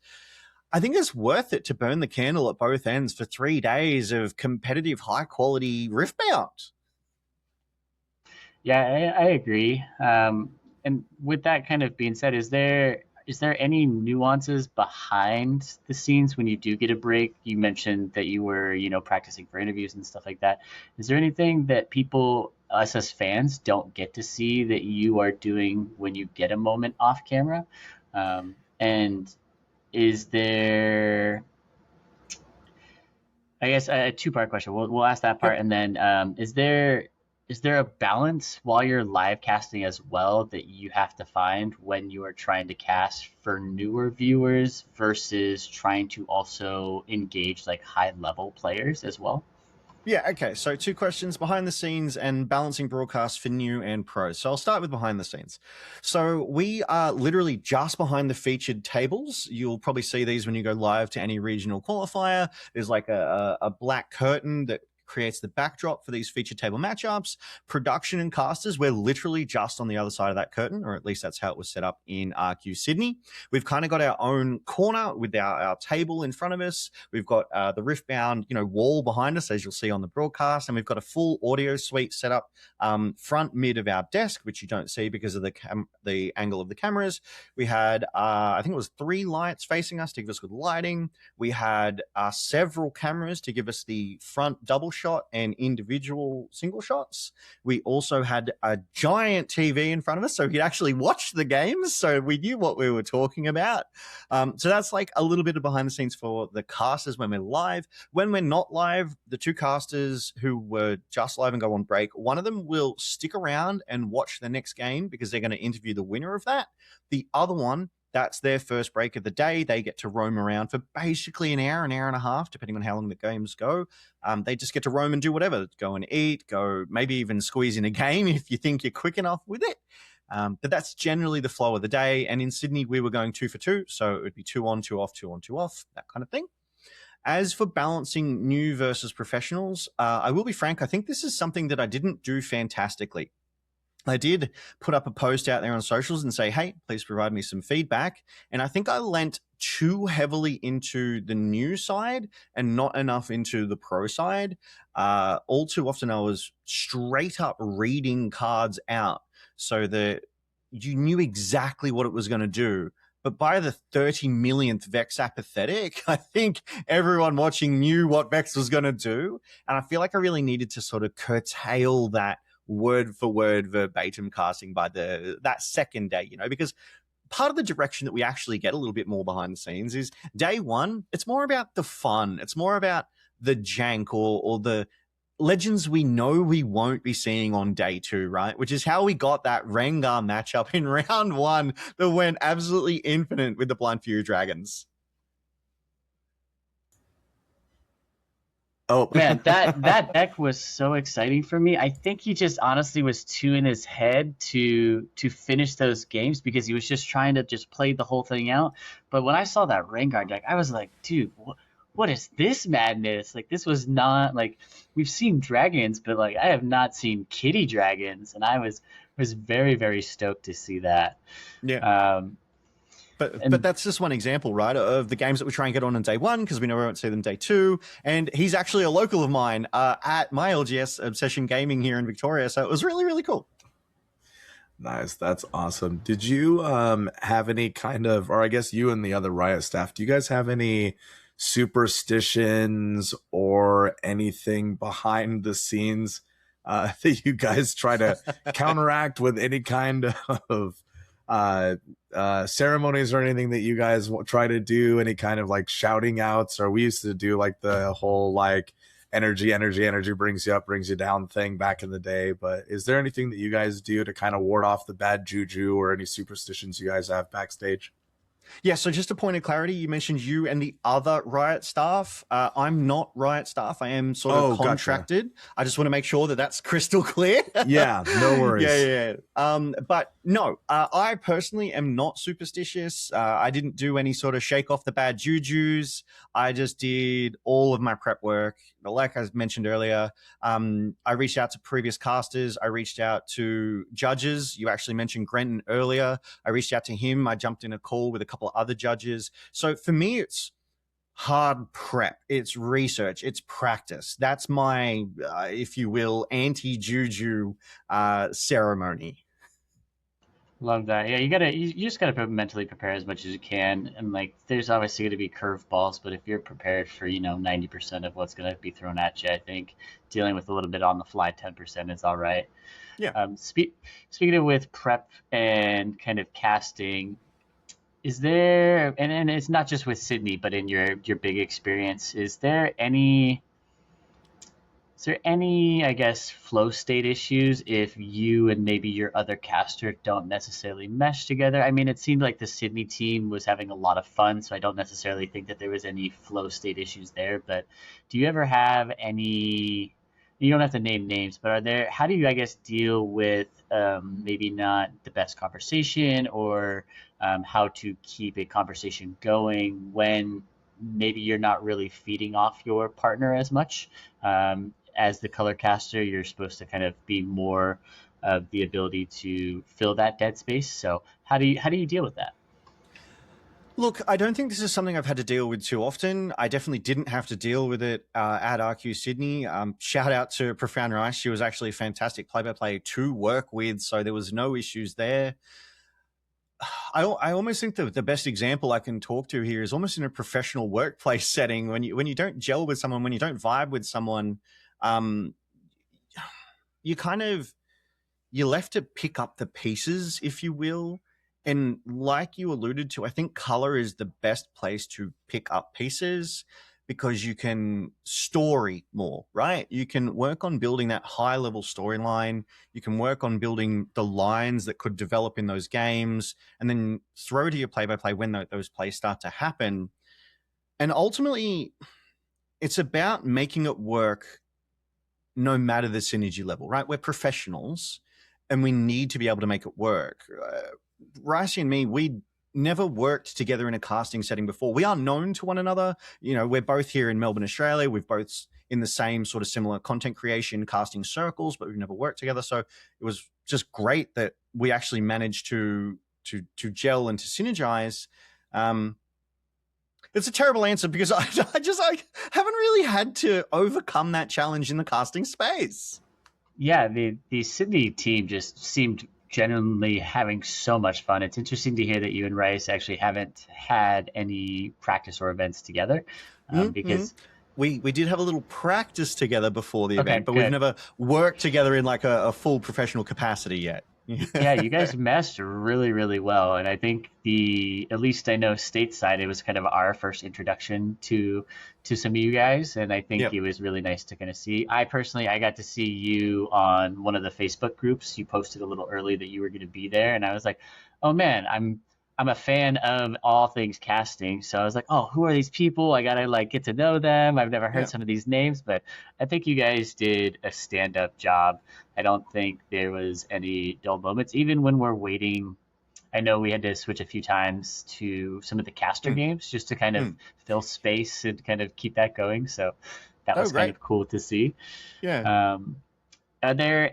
I think it's worth it to burn the candle at both ends for 3 days of competitive, high-quality Riftbound. Yeah, I agree. And with that kind of being said, is there any nuances behind the scenes when you do get a break? You mentioned that you were, practicing for interviews and stuff like that. Is there anything that people, us as fans, don't get to see that you are doing when you get a moment off camera? And is there, I guess, a two-part question. We'll ask that Yep. part, and then is there a balance while you're live casting as well that you have to find when you are trying to cast for newer viewers versus trying to also engage like high-level players as well? Yeah, okay. So 2 questions, behind the scenes and balancing broadcast for new and pro. So I'll start with behind the scenes. So we are literally just behind the featured tables. You'll probably see these when you go live to any regional qualifier. There's like a black curtain that creates the backdrop for these featured table matchups. Production and casters, we're literally just on the other side of that curtain, or at least that's how it was set up in RQ Sydney. We've kind of got our own corner with our table in front of us. We've got the Riftbound, wall behind us, as you'll see on the broadcast, and we've got a full audio suite set up front mid of our desk, which you don't see because of the angle of the cameras. We had, I think it was 3 lights facing us to give us good lighting. We had several cameras to give us the front double shot and individual single shots. We also had a giant TV in front of us, so we could actually watch the games, so we knew what we were talking about. So that's like a little bit of behind the scenes for the casters when we're live. When we're not live, the 2 casters who were just live and go on break, one of them will stick around and watch the next game because they're going to interview the winner of that. The other one, that's their first break of the day. They get to roam around for basically an hour and a half, depending on how long the games go. They just get to roam and do whatever. Go and eat, go maybe even squeeze in a game if you think you're quick enough with it. But that's generally the flow of the day. And in Sydney, we were going 2 for 2. So it would be 2 on, 2 off, 2 on, 2 off, that kind of thing. As for balancing new versus professionals, I will be frank, I think this is something that I didn't do fantastically. I did put up a post out there on socials and say, hey, please provide me some feedback. And I think I lent too heavily into the new side and not enough into the pro side. All too often, I was straight up reading cards out so that you knew exactly what it was going to do. But by the 30 millionth Vex apathetic, I think everyone watching knew what Vex was going to do. And I feel like I really needed to sort of curtail that word for word verbatim casting by that second day, because part of the direction that we actually get a little bit more behind the scenes is day 1, it's more about the fun. It's more about the jank or the legends we know we won't be seeing on day 2, right? Which is how we got that Rengar matchup in round 1 that went absolutely infinite with the Blind Fury Dragons. Oh man, that deck was so exciting for me. I think he just honestly was too in his head to finish those games because he was just trying to just play the whole thing out. But when I saw that Rengar deck, I was like, dude, what is this madness? Like, this was not like, we've seen dragons, but like I have not seen kitty dragons, and I was very, very stoked to see that. Yeah. But that's just one example, right, of the games that we try and get on day 1 because we know we won't see them day 2. And he's actually a local of mine at my LGS Obsession Gaming here in Victoria. So it was really, really cool. Nice. That's awesome. Did you have any kind of, or I guess you and the other Riot staff, do you guys have any superstitions or anything behind the scenes that you guys try to counteract with any kind of ceremonies or anything that you guys try to do, any kind of like shouting outs? Or we used to do like the whole like energy brings you up, brings you down thing back in the day. But is there anything that you guys do to kind of ward off the bad juju or any superstitions you guys have backstage? Yeah, so just a point of clarity, you mentioned you and the other Riot staff. I'm not Riot staff. I am sort of contracted. Gotcha. I just want to make sure that that's crystal clear. Yeah, no worries. Yeah. But no, I personally am not superstitious. I didn't do any sort of shake off the bad jujus. I just did all of my prep work. Like I mentioned earlier, I reached out to previous casters. I reached out to judges. You actually mentioned Grenton earlier. I reached out to him. I jumped in a call with a couple of other judges. So for me, it's hard prep. It's research. It's practice. That's my, if you will, anti-juju ceremony. Love that. Yeah, you just gotta mentally prepare as much as you can, and like there's obviously gonna be curveballs, but if you're prepared for 90% of what's gonna be thrown at you, I think dealing with a little bit on the fly 10% is all right. Yeah. Speaking of with prep and kind of casting, Is there, and it's not just with Sydney, but in your big experience, is there any, I guess, flow state issues if you and maybe your other caster don't necessarily mesh together? I mean, it seemed like the Sydney team was having a lot of fun, so I don't necessarily think that there was any flow state issues there. But do you ever have any? You don't have to name names, but how do you, I guess, deal with maybe not the best conversation, or how to keep a conversation going when maybe you're not really feeding off your partner as much? As the color caster, you're supposed to kind of be more of the ability to fill that dead space. So how do you deal with that? Look, I don't think this is something I've had to deal with too often. I definitely didn't have to deal with it at RQ Sydney. Shout out to Profound Rice. She was actually a fantastic play-by-play to work with, so there was no issues there. I almost think the best example I can talk to here is almost in a professional workplace setting. When you don't gel with someone, when you don't vibe with someone, um, you kind of you're left to pick up the pieces, if you will. And like you alluded to, I think color is the best place to pick up pieces because you can story more, right? You can work on building that high level storyline. You can work on building the lines that could develop in those games and then throw to your play by play when those plays start to happen. And ultimately, it's about making it work no matter the synergy level, right? We're professionals and we need to be able to make it work. Ricey and me, we never worked together in a casting setting before. We are known to one another. You know, we're both here in Melbourne, Australia. We've both in the same sort of similar content creation casting circles, but we've never worked together. So it was just great that we actually managed to gel and to synergize. It's a terrible answer because I haven't really had to overcome that challenge in the casting space. Yeah, the Sydney team just seemed genuinely having so much fun. It's interesting to hear that you and Rice actually haven't had any practice or events together, because we did have a little practice together before the okay, event, but we've good. never worked together in like a full professional capacity yet. Yeah, you guys meshed really, really well, and I think at least I know stateside, it was kind of our first introduction to some of you guys, and I think Yep. it was really nice to kind of see. I personally, I got to see you on one of the Facebook groups. You posted a little early that you were going to be there, and I was like, oh man, I'm a fan of all things casting, so I was like, oh, who are these people? I gotta like get to know them. I've never heard Yeah. some of these names, but I think you guys did a stand-up job. I don't think there was any dull moments. Even when we're waiting, I know we had to switch a few times to some of the caster Mm, games just to kind of mm. fill space and kind of keep that going. So that Oh, was kind great. of cool to see. Yeah. Are there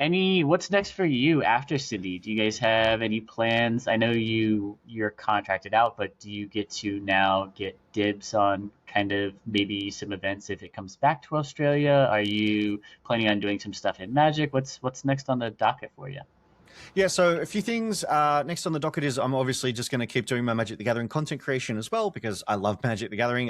what's next for you after Sydney? Do you guys have any plans? I know you're contracted out, but do you get to now get dibs on kind of maybe some events if it comes back to Australia? Are you planning on doing some stuff in Magic? What's next on the docket for you? Yeah, so a few things. Next on the docket is I'm obviously just going to keep doing my Magic the Gathering content creation as well because I love Magic the Gathering.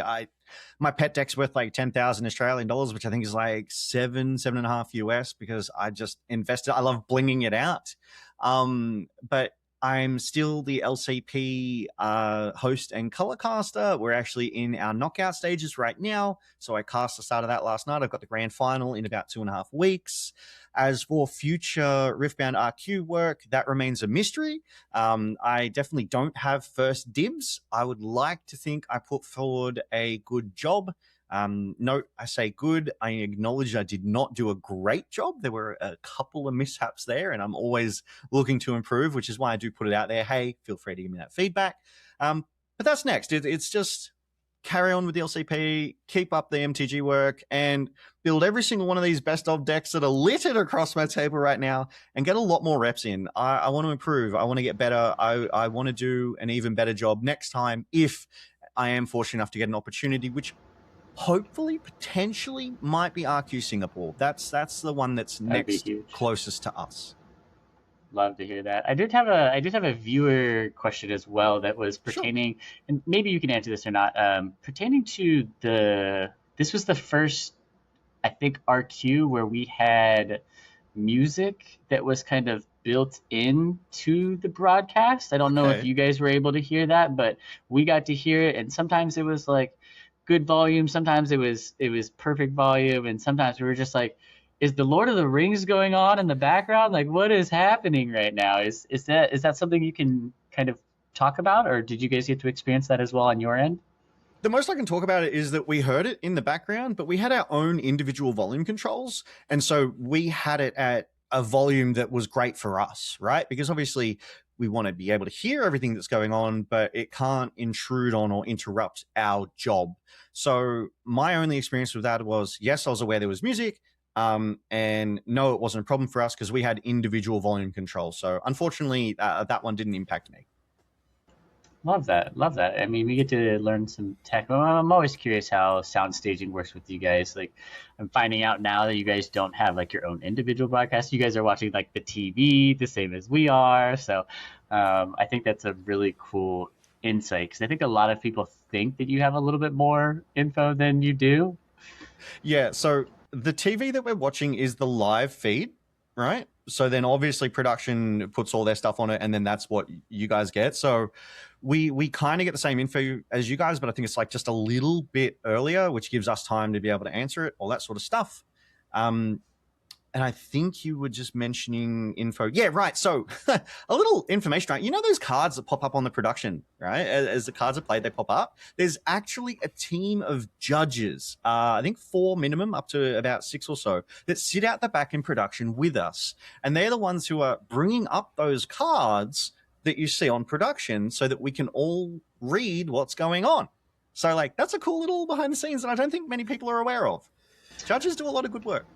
My pet deck's worth like 10,000 Australian dollars, which I think is like seven and a half US because I just invested. I love blinging it out. But I'm still the LCP host and color caster. We're actually in our knockout stages right now. So I cast the start of that last night. I've got the grand final in about 2.5 weeks. As for future Riftbound RQ work, that remains a mystery. I definitely don't have first dibs. I would like to think I put forward a good job. No, I say good. I acknowledge I did not do a great job. There were a couple of mishaps there, and I'm always looking to improve, which is why I do put it out there. Hey, feel free to give me that feedback. But that's next. It's just carry on with the LCP, keep up the MTG work, and build every single one of these best of decks that are littered across my table right now and get a lot more reps in. I want to improve. I want to get better. I want to do an even better job next time if I am fortunate enough to get an opportunity, which hopefully, potentially might be RQ Singapore. That's the one that's That'd be next huge. closest to us. Love to hear that. I did have a viewer question as well that was Sure. pertaining, and maybe you can answer this or not. Pertaining to this was the first, I think, RQ where we had music that was kind of built into the broadcast. I don't know if Okay. you guys were able to hear that, but we got to hear it, and sometimes it was like good volume, sometimes it was perfect volume, and sometimes we were just like, is the Lord of the Rings going on in the background? Like, what is happening right now? Is that something you can kind of talk about, or did you guys get to experience that as well on your end? The most I can talk about it is that we heard it in the background, but we had our own individual volume controls. And so we had it at a volume that was great for us, right? Because obviously we want to be able to hear everything that's going on, but it can't intrude on or interrupt our job. So my only experience with that was, yes, I was aware there was music. And no, it wasn't a problem for us because we had individual volume controls. So unfortunately, that one didn't impact me. Love that. Love that. I mean, we get to learn some tech. I'm always curious how sound staging works with you guys. Like, I'm finding out now that you guys don't have like your own individual broadcast. You guys are watching like the TV, the same as we are. So, I think that's a really cool insight because I think a lot of people think that you have a little bit more info than you do. Yeah, so the TV that we're watching is the live feed, right? So then obviously production puts all their stuff on it, and then that's what you guys get. So we kind of get the same info as you guys, but I think it's like just a little bit earlier, which gives us time to be able to answer it, all that sort of stuff. And I think you were just mentioning info. Yeah, right. So a little information, right? You know those cards that pop up on the production, right? As the cards are played, they pop up. There's actually a team of judges, I think 4 minimum, up to about 6 or so, that sit out the back in production with us. And they're the ones who are bringing up those cards that you see on production so that we can all read what's going on. So, like, that's a cool little behind the scenes that I don't think many people are aware of. Judges do a lot of good work.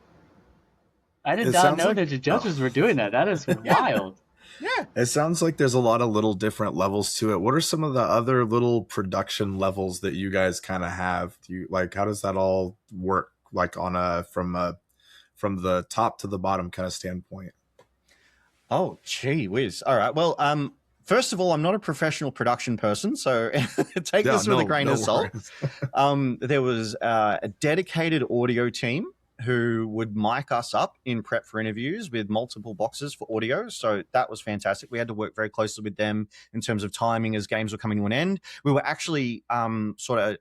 I did It not sounds know like that the judges were doing that. That is wild. Yeah. it sounds like there's a lot of little different levels to it. What are some of the other little production levels that you guys kind of have? Do you like how does that all work like on a from the top to the bottom kind of standpoint? Oh, gee whiz. All right. Well, first of all, I'm not a professional production person, so take Yeah, this with a grain no of salt. worries. There was a dedicated audio team who would mic us up in prep for interviews with multiple boxes for audio. So that was fantastic. We had to work very closely with them in terms of timing as games were coming to an end. We were actually sort of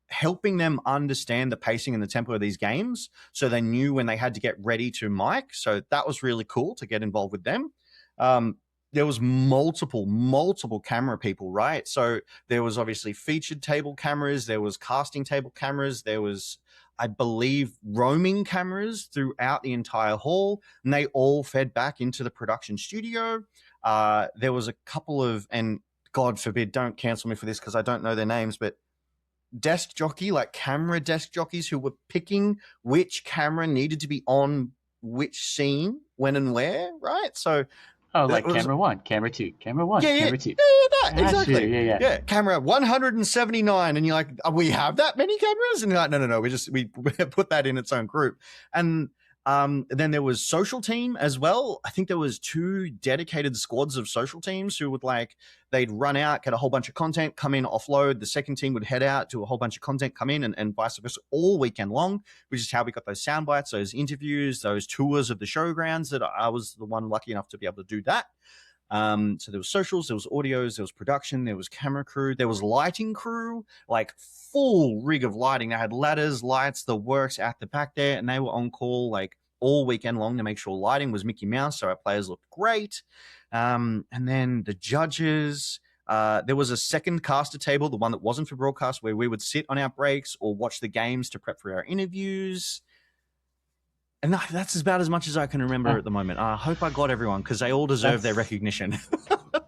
helping them understand the pacing and the tempo of these games so they knew when they had to get ready to mic. So that was really cool to get involved with them. There was multiple camera people, right? So there was obviously featured table cameras, there was casting table cameras, there was, I believe, roaming cameras throughout the entire hall, and they all fed back into the production studio. There was a couple of, and God forbid, don't cancel me for this because I don't know their names, but desk jockey, like camera desk jockeys who were picking which camera needed to be on which scene, when and where, right? So Oh, it like was camera one, camera two, camera one, yeah, camera two. that Got you. exactly. Yeah, yeah. Yeah, camera 179, and you're like, we have that many cameras, and you're like, no, we put that in its own group, and then there was social team as well. I think there was 2 dedicated squads of social teams who would like they'd run out, get a whole bunch of content, come in, offload. The second team would head out, do a whole bunch of content, come in, and vice versa all weekend long, which is how we got those sound bites, those interviews, those tours of the showgrounds. That I was the one lucky enough to be able to do that. So there was socials, there was audios, there was production, there was camera crew, there was lighting crew, like full rig of lighting. They had ladders, lights, the works out the back there, and they were on call like all weekend long to make sure lighting was Mickey Mouse, so our players looked great. And then the judges. There was a second caster table, the one that wasn't for broadcast, where we would sit on our breaks or watch the games to prep for our interviews. And that's about as much as I can remember at the moment. I hope I got everyone because they all deserve their recognition.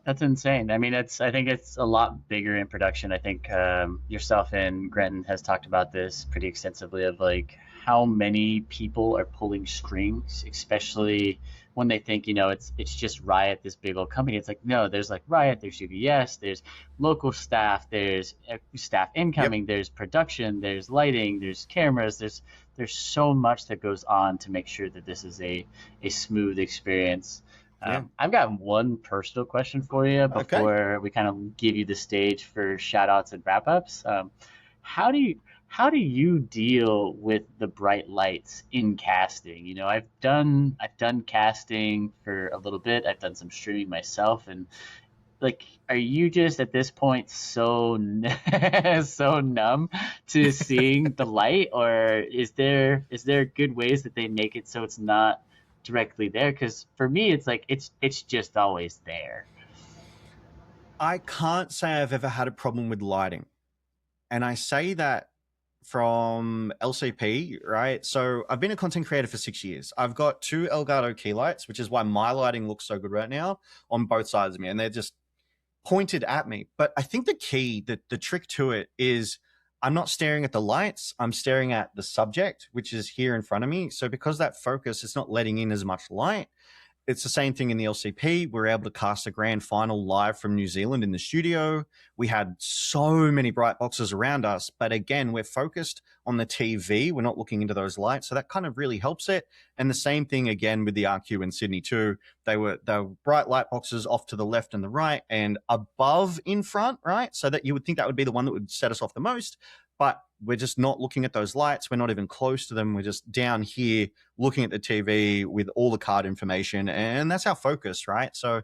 That's insane. I mean, I think it's a lot bigger in production. I think yourself and Grenton has talked about this pretty extensively of like how many people are pulling strings, especially when they think, it's just Riot, this big old company. It's like, no, there's like Riot, there's UBS, there's local staff, there's staff incoming, there's production, there's lighting, there's cameras, there's so much that goes on to make sure that this is a smooth experience. I've got one personal question for you before we kind of give you the stage for shout outs and wrap ups. How do how do you deal with the bright lights in casting? You know, I've done casting for a little bit. I've done some streaming myself, and like, are you just at this point so so numb to seeing the light, or is there good ways that they make it so it's not directly there? Because for me, it's like it's just always there. I can't say I've ever had a problem with lighting. And I say that from LCP, right? So I've been a content creator for 6 years. I've got 2 Elgato key lights, which is why my lighting looks so good right now on both sides of me. And they're just pointed at me. But I think the key, the trick to it is I'm not staring at the lights. I'm staring at the subject, which is here in front of me. So because that focus is not letting in as much light, it's the same thing in the LCP. We're able to cast a grand final live from New Zealand in the studio. We had so many bright boxes around us, but again, we're focused on the TV. We're not looking into those lights, so that kind of really helps it. And the same thing again with the RQ in Sydney too. They were bright light boxes off to the left and the right, and above in front, right? So that you would think that would be the one that would set us off the most. But we're just not looking at those lights. We're not even close to them. We're just down here looking at the TV with all the card information, and that's our focus, right? So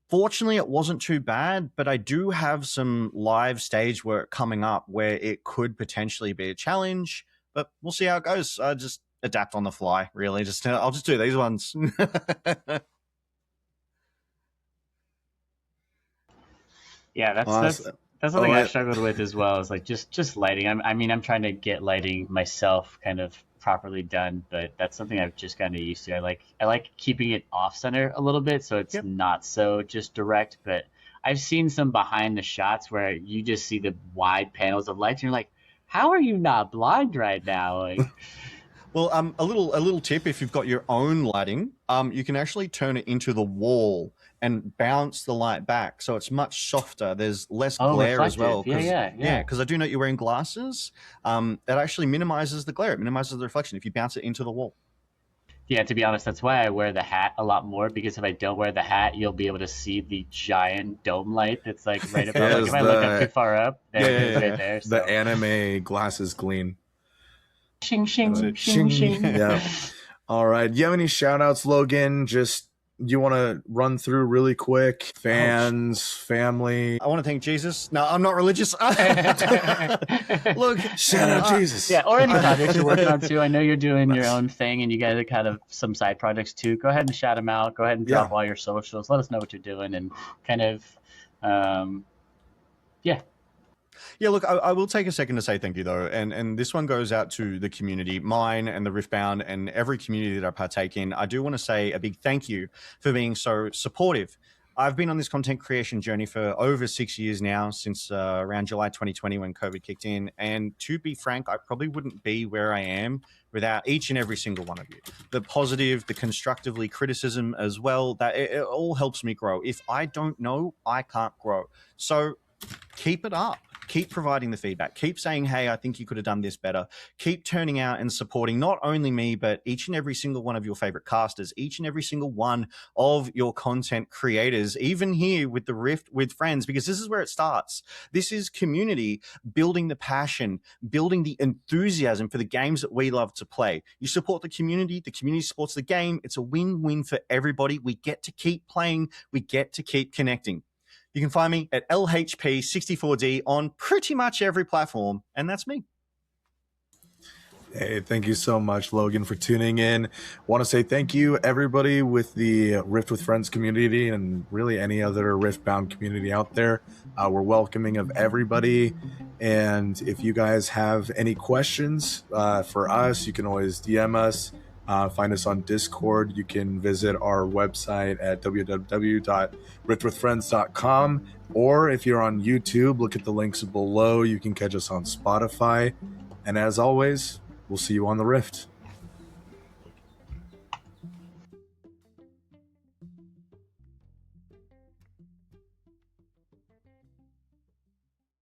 fortunately, it wasn't too bad, but I do have some live stage work coming up where it could potentially be a challenge, but we'll see how it goes. I just adapt on the fly, really. I'll just do these ones. Yeah, that's Awesome. that's something I've struggled with as well. Is like just lighting. I'm trying to get lighting myself kind of properly done, but that's something I've just gotten used to. I like keeping it off center a little bit so it's Yep. not so just direct. But I've seen some behind the shots where you just see the wide panels of lights, and you're like, how are you not blind right now? Like, Well, a little tip: if you've got your own lighting, you can actually turn it into the wall and bounce the light back, so it's much softer. There's less oh, glare as reflective. well. Yeah. Because I do know you're wearing glasses. That actually minimizes the glare. It minimizes the reflection if you bounce it into the wall. Yeah, to be honest, that's why I wear the hat a lot more, because if I don't wear the hat, you'll be able to see the giant dome light that's like right above. Like Yes, if I look up too far up, there it is Yeah. right there. The So anime glasses gleam. shing shing That's it. shing shing. Yeah. All right. Do you have any shout outs, Logan? Just you want to run through really quick? Fans, family. I want to thank Jesus. No, I'm not religious. Look, Shout out Jesus. Yeah, or any projects you're working on too. I know you're doing your own thing, and you guys are kind of some side projects too. Go ahead and shout them out. Go ahead and drop all your socials. Let us know what you're doing, and kind of, yeah. Yeah, look, I will take a second to say thank you, though. And this one goes out to the community, mine and the Riftbound and every community that I partake in. I do want to say a big thank you for being so supportive. I've been on this content creation journey for over 6 years now, since around July 2020 when COVID kicked in. And to be frank, I probably wouldn't be where I am without each and every single one of you. The positive, the constructively criticism as well, that it all helps me grow. If I don't know, I can't grow. So keep it up. Keep providing the feedback. Keep saying, hey, I think you could have done this better. Keep turning out and supporting not only me, but each and every single one of your favorite casters, each and every single one of your content creators, even here with the Rift with friends, because this is where it starts. This is community building the passion, building the enthusiasm for the games that we love to play. You support the community supports the game. It's a win-win for everybody. We get to keep playing. We get to keep connecting. You can find me at LHP64D on pretty much every platform, and that's me. Hey, thank you so much, Logan, for tuning in. Want to say thank you, everybody with the Rift with Friends community and really any other Riftbound community out there. We're welcoming of everybody. And if you guys have any questions for us, you can always DM us. Find us on Discord. You can visit our website at www.riftwithfriends.com. Or if you're on YouTube, look at the links below. You can catch us on Spotify. And as always, we'll see you on the Rift.